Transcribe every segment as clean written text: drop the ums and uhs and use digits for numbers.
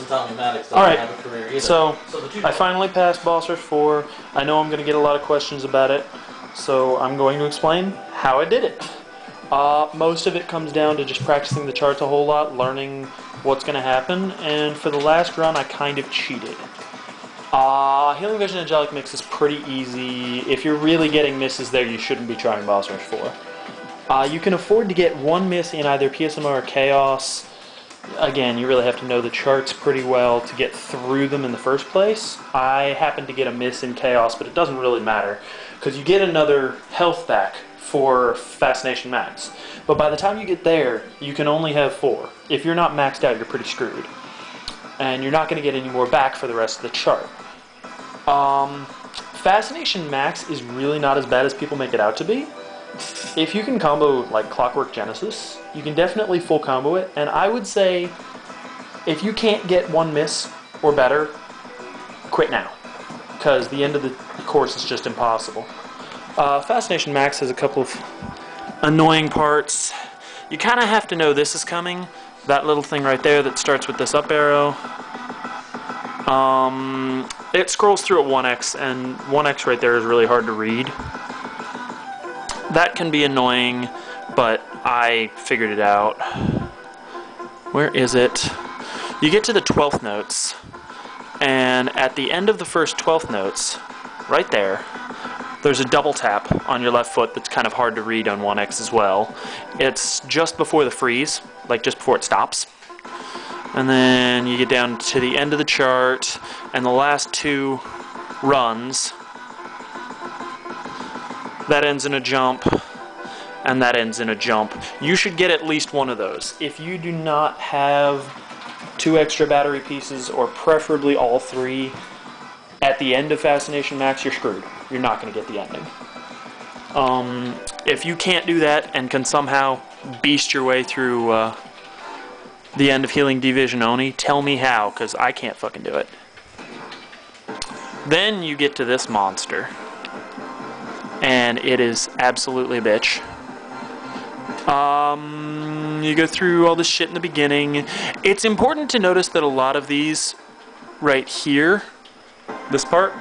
And Tommy Maddox doesn't Alright, have a career either. so I finally passed Boss Rush 4. I know I'm going to get a lot of questions about it, so I'm going to explain how I did it. Most of it comes down to just practicing the charts a whole lot, learning what's going to happen, and for the last run I kind of cheated. Healing Vision Angelic Mix is pretty easy. If you're really getting misses there, you shouldn't be trying Boss Rush 4. You can afford to get one miss in either PSMO or Chaos. Again, you really have to know the charts pretty well to get through them in the first place. I happened to get a miss in Chaos, but it doesn't really matter, because you get another health back for Fascination Max. But by the time you get there, you can only have 4. If you're not maxed out, you're pretty screwed. And you're not going to get any more back for the rest of the chart. Fascination Max is really not as bad as people make it out to be. If you can combo like Clockwork Genesis, you can definitely full combo it, and I would say if you can't get one miss or better, quit now, because the end of the course is just impossible. Fascination Max has a couple of annoying parts. You kind of have to know this is coming. That little thing right there that starts with this up arrow. It scrolls through at 1x, and 1x right there is really hard to read. That can be annoying, but I figured it out. Where is it? You get to the 12th notes, and at the end of the first 12th notes, right there, there's a double tap on your left foot that's kind of hard to read on 1x as well. It's just before the freeze, like just before it stops. And then you get down to the end of the chart, and the last 2 runs, that ends in a jump, and that ends in a jump. You should get at least one of those. If you do not have 2 extra battery pieces, or preferably all 3, at the end of Fascination Max, you're screwed. You're not going to get the ending. If you can't do that and can somehow beast your way through the end of Healing Division Oni, tell me how, because I can't fucking do it. Then you get to this monster, and it is absolutely a bitch. You go through all this shit in the beginning. It's important to notice that a lot of these right here, this part,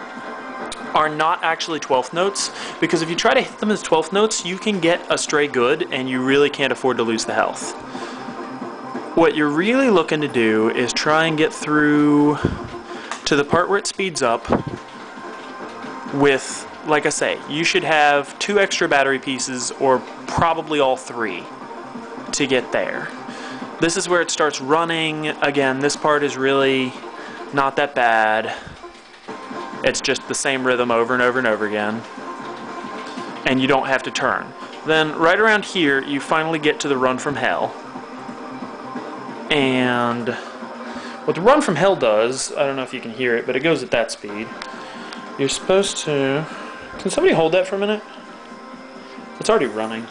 are not actually 12th notes, because if you try to hit them as 12th notes, you can get a stray good, and you really can't afford to lose the health. What you're really looking to do is try and get through to the part where it speeds up with, like I say, you should have 2 extra battery pieces, or probably all 3, to get there. This is where it starts running. Again, this part is really not that bad. It's just the same rhythm over and over and over again. And you don't have to turn. Then, right around here, you finally get to the Run from Hell. And what the Run from Hell does, I don't know if you can hear it, but it goes at that speed. You're supposed to... Can somebody hold that for a minute? It's already running.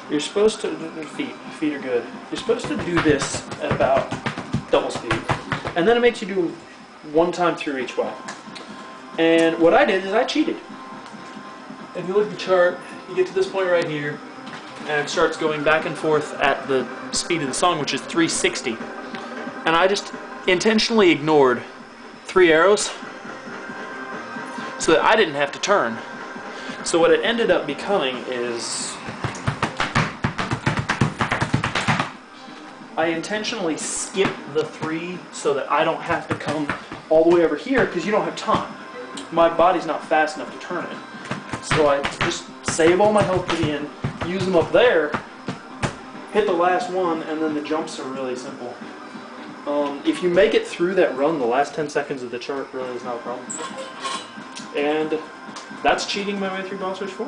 You're supposed to... Feet are good. You're supposed to do this at about double speed. And then it makes you do 1 time through each way. And what I did is I cheated. If you look at the chart, you get to this point right here, and it starts going back and forth at the speed of the song, which is 360. And I just intentionally ignored 3 arrows so that I didn't have to turn. So what it ended up becoming is I intentionally skip the 3 so that I don't have to come all the way over here, because you don't have time. My body's not fast enough to turn it. So I just save all my health to the end, use them up there, hit the last one, and then the jumps are really simple. If you make it through that run, the last 10 seconds of the chart really is not a problem. And that's cheating my way through Boss Rush 4.